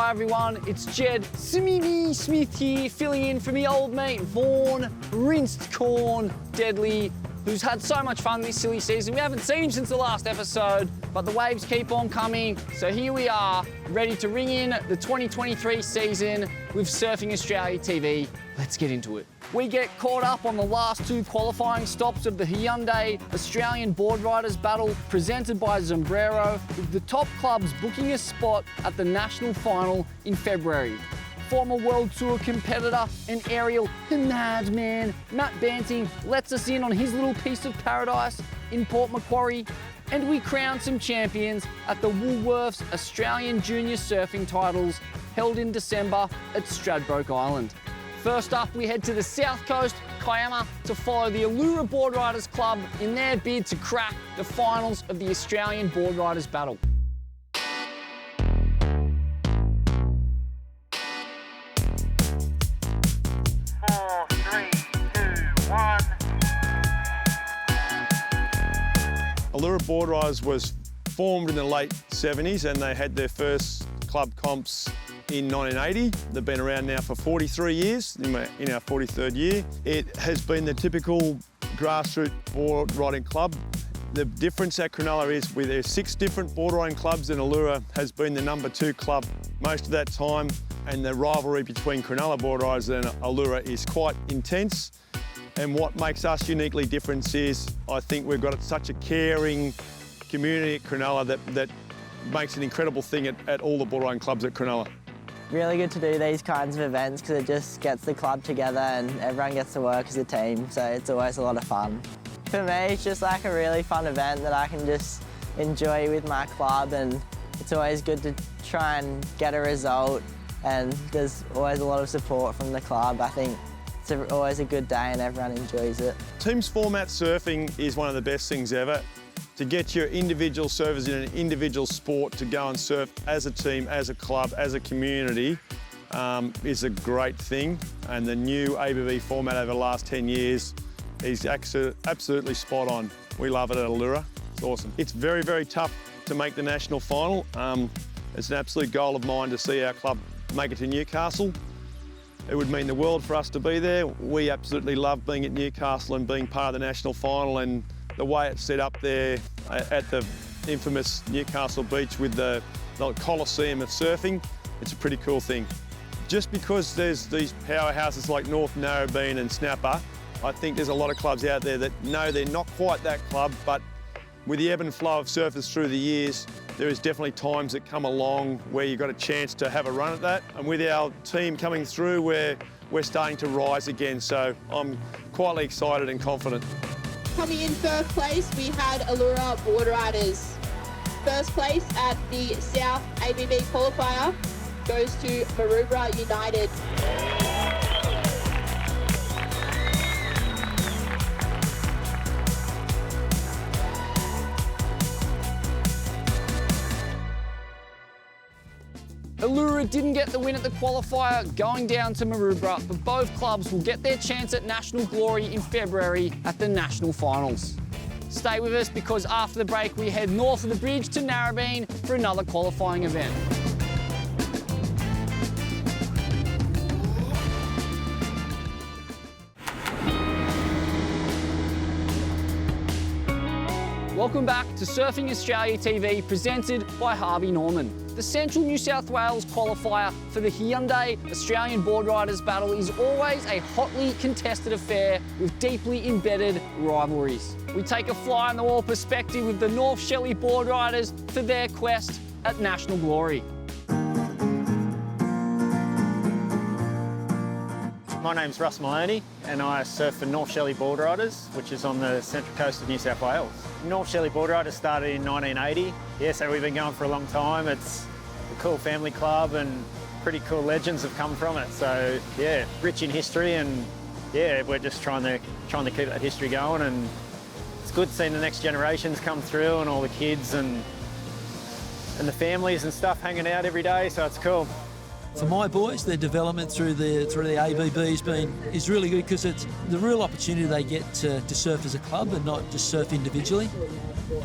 G'day everyone, it's Jed Smithy Smith here, filling in for me old mate Vaughan, Rinsed Corn, Deadly, who's had so much fun this silly season. We haven't seen him since the last episode, but the waves keep on coming. So here we are, ready to ring in the 2023 season with Surfing Australia TV. Let's get into it. We get caught up on the last two qualifying stops of the Hyundai Australian Boardriders Battle presented by Zambrero, with the top clubs booking a spot at the national final in February. Former World Tour competitor and aerial madman Matt Banting lets us in on his little piece of paradise in Port Macquarie, and we crown some champions at the Woolworths Australian Junior Surfing Titles held in December at Stradbroke Island. First up, we head to the south coast, Kiama, to follow the Allura Boardriders Club in their bid to crack the finals of the Australian Boardriders Battle. Allura Boardriders was formed in the late 70s and they had their first club comps in 1980. They've been around now for 43 years, in our 43rd year. It has been the typical grassroots board riding club. The difference at Cronulla is there's 6 different board riding clubs and Allura has been the #2 club most of that time, and the rivalry between Cronulla Boardriders and Allura is quite intense. And what makes us uniquely different is I think we've got such a caring community at Cronulla that makes an incredible thing at all the board riding clubs at Cronulla. Really good to do these kinds of events because it just gets the club together and everyone gets to work as a team, so it's always a lot of fun. For me, it's just like a really fun event that I can just enjoy with my club, and it's always good to try and get a result, and there's always a lot of support from the club. I think it's always a good day and everyone enjoys it. Teams format surfing is one of the best things ever. To get your individual surfers in an individual sport to go and surf as a team, as a club, as a community is a great thing. And the new ABB format over the last 10 years is absolutely spot on. We love it at Allura. It's awesome. It's very, very tough to make the national final. It's an absolute goal of mine to see our club make it to Newcastle. It would mean the world for us to be there. We absolutely love being at Newcastle and being part of the national final, and the way it's set up there at the infamous Newcastle beach with the Coliseum of surfing, it's a pretty cool thing. Just because there's these powerhouses like North Narrabeen and Snapper, I think there's a lot of clubs out there that know they're not quite that club, but with the ebb and flow of surfers through the years, there is definitely times that come along where you've got a chance to have a run at that. And with our team coming through, we're starting to rise again, so I'm quietly excited and confident. Coming in first place, we had Allura Boardriders. First place at the South ABB qualifier goes to Maroubra United. Eloura didn't get the win at the qualifier, going down to Maroubra, but both clubs will get their chance at national glory in February at the national finals. Stay with us because after the break we head north of the bridge to Narrabeen for another qualifying event. Welcome back to Surfing Australia TV, presented by Harvey Norman. The Central New South Wales qualifier for the Hyundai Australian Boardriders Battle is always a hotly contested affair with deeply embedded rivalries. We take a fly-on-the-wall perspective with the North Shelley Boardriders for their quest at national glory. My name's Russ Maloney and I surf for North Shelley Boardriders, which is on the central coast of New South Wales. North Shelley Boardriders started in 1980. Yeah, so we've been going for a long time. It's a cool family club and pretty cool legends have come from it. So yeah, rich in history, and yeah, we're just trying to keep that history going, and it's good seeing the next generations come through and all the kids and the families and stuff hanging out every day, so it's cool. For my boys, their development through the ABB is really good because it's the real opportunity they get to surf as a club and not just surf individually.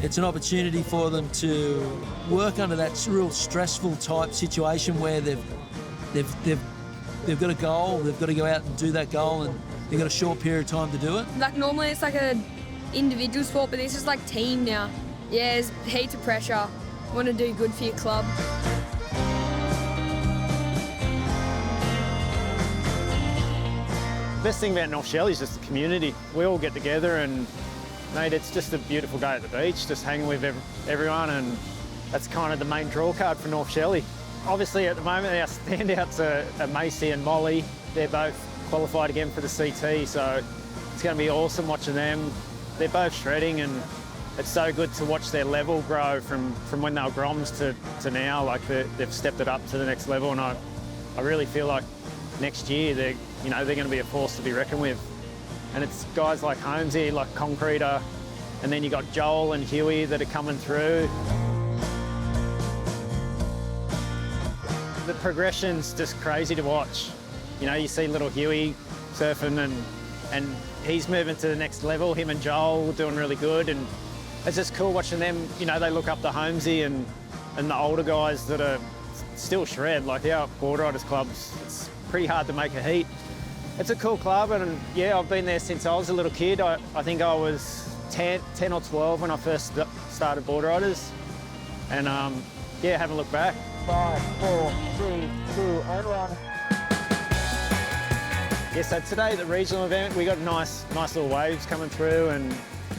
It's an opportunity for them to work under that real stressful type situation where they've got a goal, they've got to go out and do that goal, and they've got a short period of time to do it. Like normally it's like a individual sport, but this is like team now. Yeah, there's heaps of pressure. You want to do good for your club. The best thing about North Shelley is just the community. We all get together and, mate, it's just a beautiful day at the beach, just hanging with everyone, and that's kind of the main draw card for North Shelley. Obviously at the moment our standouts are Macy and Molly. They're both qualified again for the CT, so it's going to be awesome watching them. They're both shredding, and it's so good to watch their level grow from when they were Groms to now. Like they've stepped it up to the next level, and I really feel like next year they're going to be a force to be reckoned with. And it's guys like Holmesy, like Concreter, and then you got Joel and Huey that are coming through. The progression's just crazy to watch. You see little Huey surfing and he's moving to the next level. Him and Joel doing really good, and it's just cool watching them. They look up to Holmesy and the older guys that are still shred. Like our Boardriders clubs, it's pretty hard to make a heat. It's a cool club, and yeah, I've been there since I was a little kid. I think I was 10 or 12 when I first started Boardriders, and yeah, haven't looked back. 5, 4, 3, 2, and 1. Yeah, so today the regional event, we got nice little waves coming through, and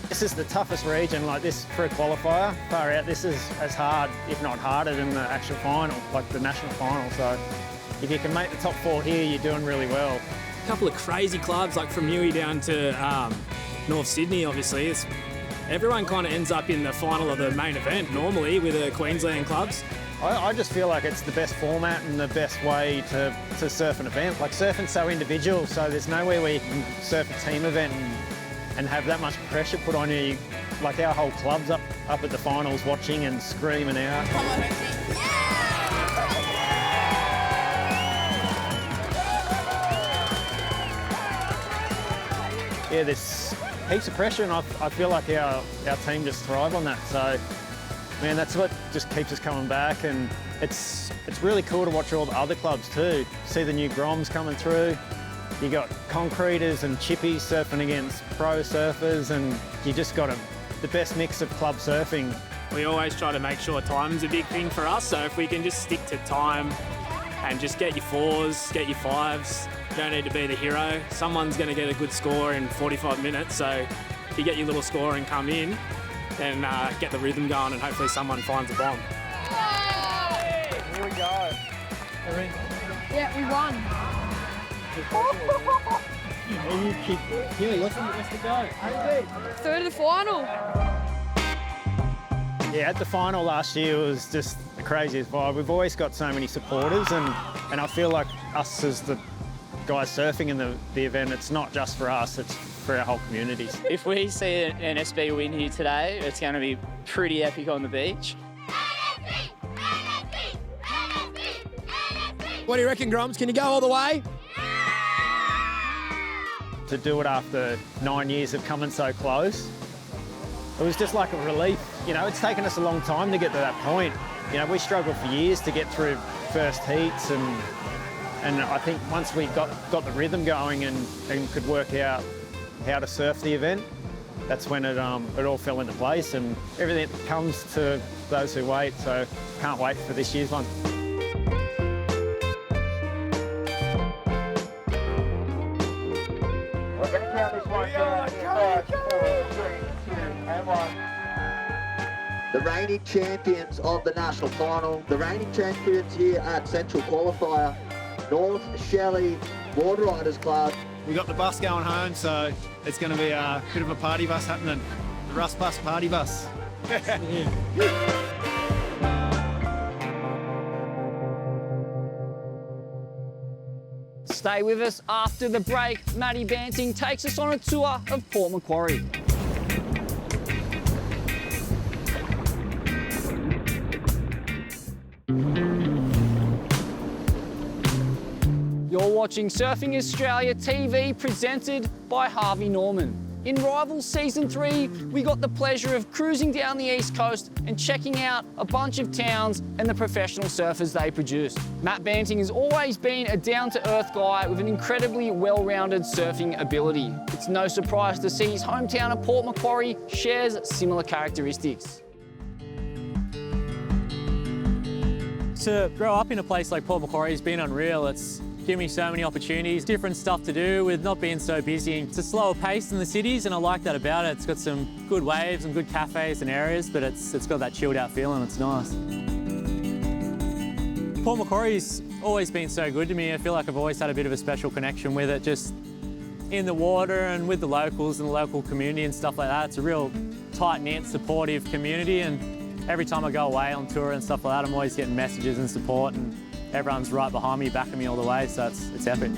this is the toughest region. Like this for a qualifier, far out. This is as hard, if not harder, than the actual final, like the national final. So if you can make the top 4 here, you're doing really well. A couple of crazy clubs, like from Newey down to North Sydney, obviously. Everyone kind of ends up in the final of the main event normally with the Queensland clubs. I just feel like it's the best format and the best way to surf an event. Like surfing's so individual, so there's nowhere where you can surf a team event and have that much pressure put on you. Like our whole club's up at the finals watching and screaming out. Come on, Yeah, there's heaps of pressure, and I feel like our team just thrive on that. So, man, that's what just keeps us coming back, and it's really cool to watch all the other clubs too. See the new Groms coming through. You got concreters and chippies surfing against pro surfers, and you just got the best mix of club surfing. We always try to make sure time's a big thing for us, so if we can just stick to time and just get your 4s, get your 5s, you don't need to be the hero. Someone's going to get a good score in 45 minutes, so if you get your little score and come in, then get the rhythm going, and hopefully someone finds a bomb. Here we go. Yeah, we won. Third of the final. Yeah, at the final last year it was just the craziest vibe. We've always got so many supporters, and I feel like us as the guys surfing in the event, it's not just for us, it's for our whole communities. If we see an SB win here today, it's going to be pretty epic on the beach. What do you reckon, Groms? Can you go all the way? To do it after 9 years of coming so close, it was just like a relief. It's taken us a long time to get to that point. We struggled for years to get through first heats, and I think once we got the rhythm going and could work out how to surf the event, that's when it all fell into place, and everything comes to those who wait. So can't wait for this year's one. We're going to count this one down. 5, 4, 3, 2, and 1. The reigning champions of the national final, the reigning champions here at Central Qualifier, North Shelley Boardriders Club. We got the bus going home, so it's going to be a bit of a party bus happening. The Rust Bus party bus. Stay with us after the break. Matt Banting takes us on a tour of Port Macquarie. watching Surfing Australia TV presented by Harvey Norman. In Rivals Season 3, we got the pleasure of cruising down the East Coast and checking out a bunch of towns and the professional surfers they produce. Matt Banting has always been a down-to-earth guy with an incredibly well-rounded surfing ability. It's no surprise to see his hometown of Port Macquarie shares similar characteristics. To grow up in a place like Port Macquarie has been unreal. It's given me so many opportunities, different stuff to do with not being so busy. It's a slower pace than the cities and I like that about it. It's got some good waves and good cafes and areas, but it's got that chilled out feeling, it's nice. Port Macquarie's always been so good to me. I feel like I've always had a bit of a special connection with it, just in the water and with the locals and the local community and stuff like that. It's a real tight-knit, supportive community, and every time I go away on tour and stuff like that, I'm always getting messages and support, and everyone's right behind me, backing me all the way, so it's epic.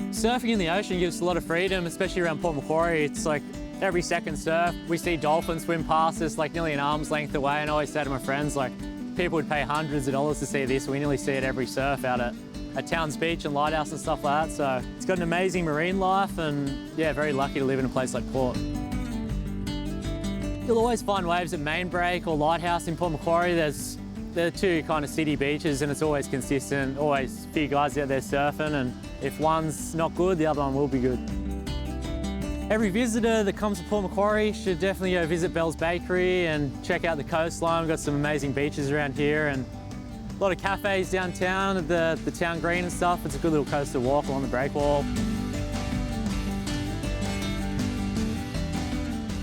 Surfing in the ocean gives a lot of freedom, especially around Port Macquarie. It's like every second surf, we see dolphins swim past us like nearly an arm's length away, and I always say to my friends, like, people would pay hundreds of dollars to see this. We nearly see it every surf out at Towns Beach and Lighthouse and stuff like that, so it's got an amazing marine life, and yeah, very lucky to live in a place like Port. You'll always find waves at Mainbreak or Lighthouse in Port Macquarie. They're two kind of city beaches and it's always consistent, always a few guys out there surfing, and if one's not good, the other one will be good. Every visitor that comes to Port Macquarie should definitely go visit Bell's Bakery and check out the coastline. We've got some amazing beaches around here and a lot of cafes downtown at the town green and stuff. It's a good little coastal walk along the breakwall.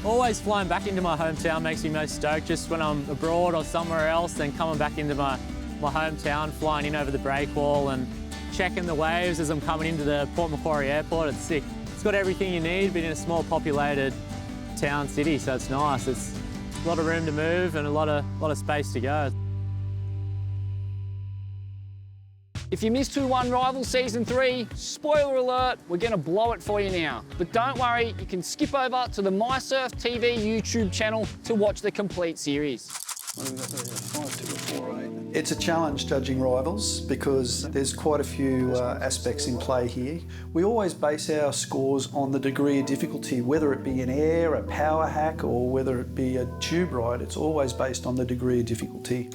Always flying back into my hometown makes me most stoked. Just when I'm abroad or somewhere else, then coming back into my hometown, flying in over the breakwall and checking the waves as I'm coming into the Port Macquarie airport, it's sick. It's got everything you need, but in a small populated town city, so it's nice. It's a lot of room to move and a lot of space to go. If you missed who won Rivals Season 3, spoiler alert, we're going to blow it for you now. But don't worry, you can skip over to the mySURFtv YouTube channel to watch the complete series. It's a challenge judging Rivals because there's quite a few aspects in play here. We always base our scores on the degree of difficulty, whether it be an air, a power hack, or whether it be a tube ride. It's always based on the degree of difficulty,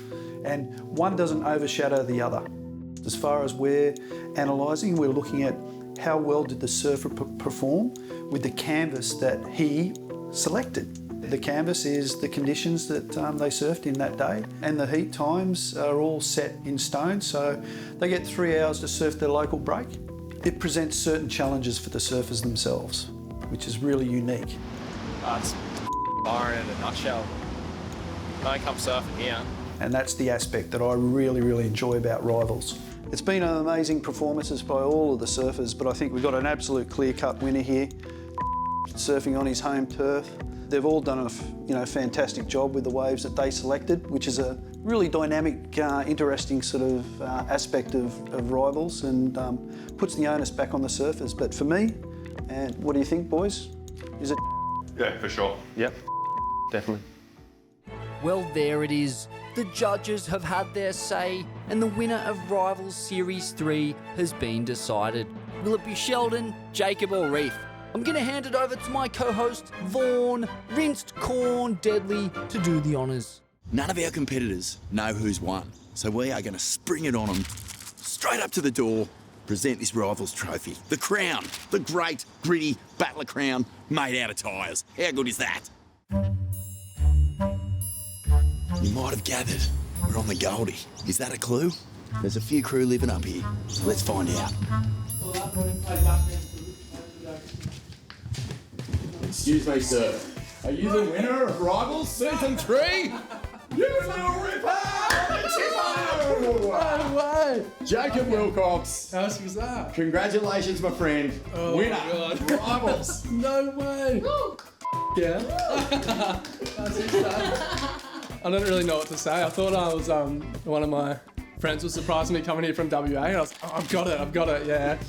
and one doesn't overshadow the other. As far as we're analysing, we're looking at how well did the surfer perform with the canvas that he selected. The canvas is the conditions that they surfed in that day, and the heat times are all set in stone, so they get 3 hours to surf their local break. It presents certain challenges for the surfers themselves, which is really unique. It's Byron in a nutshell. Don't come surfing here. And that's the aspect that I really, really enjoy about Rivals. It's been an amazing performances by all of the surfers, but I think we've got an absolute clear-cut winner here, surfing on his home turf. They've all done a fantastic job with the waves that they selected, which is a really dynamic, interesting sort of aspect of Rivals, and puts the onus back on the surfers. But for me, and what do you think, boys? Is it? Yeah, for sure. Yep, definitely. Well, there it is. The judges have had their say, and the winner of Rivals Series 3 has been decided. Will it be Sheldon, Jacob, or Reef? I'm going to hand it over to my co-host, Vaughan, Rinsed Corn Deadly, to do the honours. None of our competitors know who's won, so we are going to spring it on them straight up to the door, present this Rivals trophy. The crown, the great, gritty Battler crown made out of tyres. How good is that? You might have gathered, we're on the Goldie. Is that a clue? There's a few crew living up here, so let's find out. Excuse me, sir. Are you the winner of Rivals Season 3? You little ripper! No way! Jacob Wilcox. How was that? Congratulations, my friend. Oh, winner. My God. Rivals. No way. Yeah. That's insane. I don't really know what to say. I thought I was, one of my friends was surprising me coming here from WA, and I was like, oh, I've got it, yeah.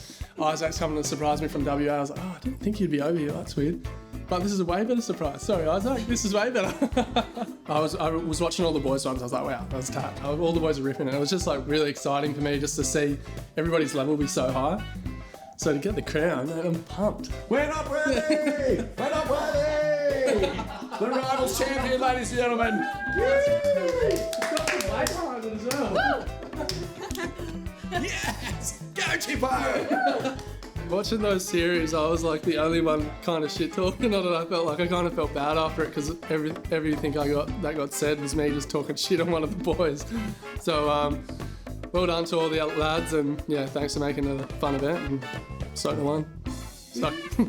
Isaac's coming to surprise me from WA. I was like, oh, I didn't think you'd be over here, that's weird. but this is a way better surprise. Sorry, Isaac, this is way better. I was watching all the boys' ones. I was like, wow, that was tight. All the boys are ripping it. It was just like really exciting for me just to see everybody's level be so high. So to get the crown, I'm pumped. We're not ready! We're not ready! The Rivals champion, ladies and gentlemen. Got some weight behind it as well. Yes! Go, Chippo! Watching those series, I was like the only one kind of shit talking on it. I felt like I kind of felt bad after it because everything that got said was me just talking shit on one of the boys. So well done to all the lads, and yeah, thanks for making it a fun event. And soaked the one,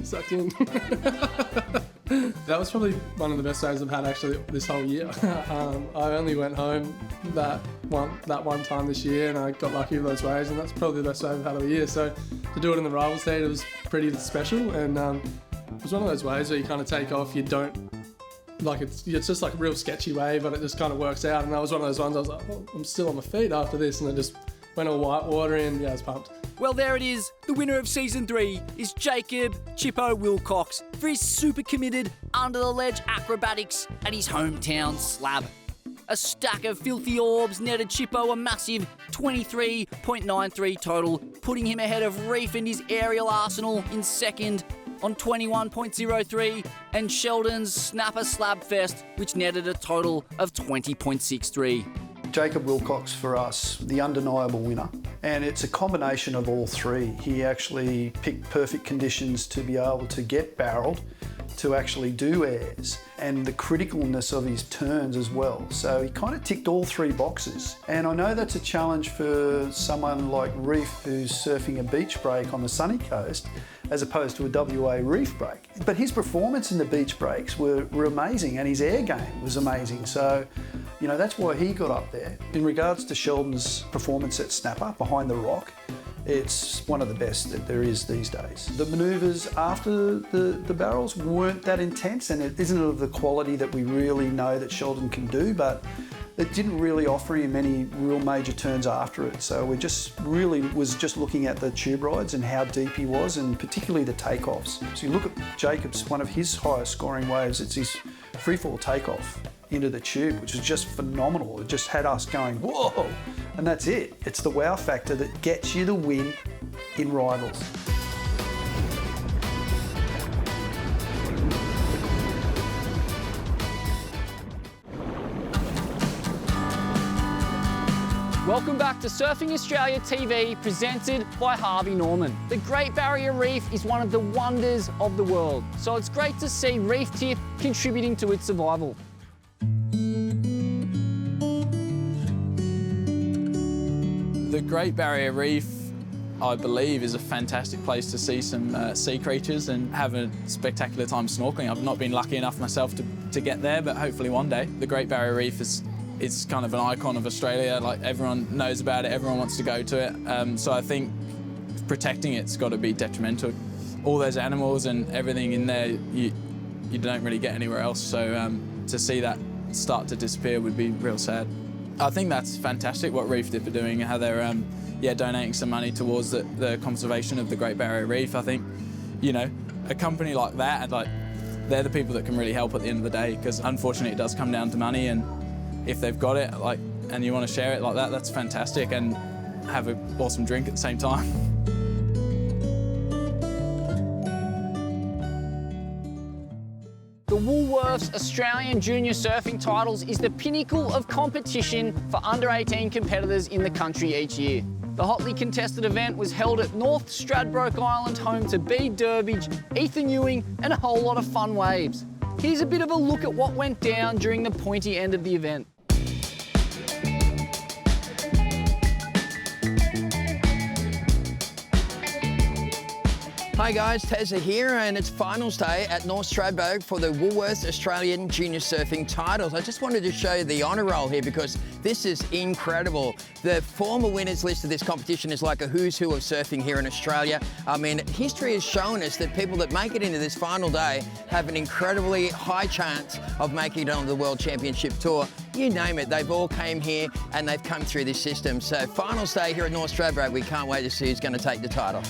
sucked in. That was probably one of the best days I've had actually this whole year. I only went home that one time this year, and I got lucky with those waves, and that's probably the best wave I've had all year. So to do it in the Rivals heat, it was pretty special, and it was one of those waves where you kind of take off, you don't, like it's just like a real sketchy wave, but it just kind of works out, and that was one of those ones I was like, oh, I'm still on my feet after this, and it just went all white water in, yeah, I was pumped. Well, there it is. The winner of Season 3 is Jacob Chippo Wilcox for his super committed under-the-ledge acrobatics at his hometown slab. A stack of filthy orbs netted Chippo a massive 23.93 total, putting him ahead of Reef and his aerial arsenal in second on 21.03, and Sheldon's Snapper Slab Fest, which netted a total of 20.63. Jacob Wilcox for us, the undeniable winner. And it's a combination of all three. He actually picked perfect conditions to be able to get barreled, to actually do airs, and the criticalness of his turns as well. So he kind of ticked all three boxes. And I know that's a challenge for someone like Reef who's surfing a beach break on the sunny coast, as opposed to a WA reef break. But his performance in the beach breaks were amazing, and his air game was amazing. So, you know, that's why he got up there. In regards to Sheldon's performance at Snapper, behind the rock, it's one of the best that there is these days. The manoeuvres after the barrels weren't that intense, and it isn't of the quality that we really know that Sheldon can do, but it didn't really offer him any real major turns after it. So we just really was just looking at the tube rides and how deep he was, and particularly the takeoffs. So you look at Jacob's, one of his highest scoring waves, it's his freefall takeoff into the tube, which was just phenomenal. It just had us going, whoa! And that's it. It's the wow factor that gets you the win in Rivals. Welcome back to Surfing Australia TV, presented by Harvey Norman. The Great Barrier Reef is one of the wonders of the world, so it's great to see Reef Tip contributing to its survival. The Great Barrier Reef, I believe, is a fantastic place to see some sea creatures and have a spectacular time snorkeling. I've not been lucky enough myself to get there, but hopefully one day. The Great Barrier Reef it's kind of an icon of Australia. Like, everyone knows about it, everyone wants to go to it. So I think protecting it's got to be detrimental. All those animals and everything in there, you don't really get anywhere else. So to see that start to disappear would be real sad. I think that's fantastic what Reef Dip are doing, how they're donating some money towards the conservation of the Great Barrier Reef. I think, you know, a company like that, and like, they're the people that can really help at the end of the day, because unfortunately it does come down to money, and if they've got it, like, and you want to share it like that, that's fantastic, and have an awesome drink at the same time. The Woolworths Australian Junior Surfing Titles is the pinnacle of competition for under-18 competitors in the country each year. The hotly contested event was held at North Stradbroke Island, home to Bede Durbidge, Ethan Ewing, and a whole lot of fun waves. Here's a bit of a look at what went down during the pointy end of the event. Hi guys, Tezza here, and it's finals day at North Stradbroke for the Woolworths Australian Junior Surfing Titles. I just wanted to show you the honour roll here because this is incredible. The former winners list of this competition is like a who's who of surfing here in Australia. I mean, history has shown us that people that make it into this final day have an incredibly high chance of making it on the World Championship Tour. You name it, they've all came here and they've come through this system. So finals day here at North Stradbroke, we can't wait to see who's going to take the title.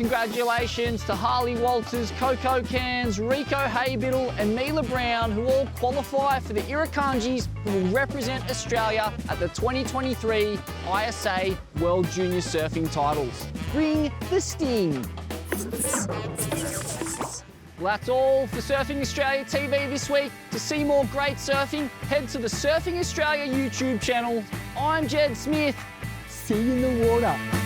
congratulations to Harley Walters, Coco Cairns, Rico Haybiddle and Mila Brown, who all qualify for the Irukandjis who will represent Australia at the 2023 ISA World Junior Surfing Titles. Bring the sting. Well, that's all for Surfing Australia TV this week. To see more great surfing, head to the Surfing Australia YouTube channel. I'm Jed Smith. See you in the water.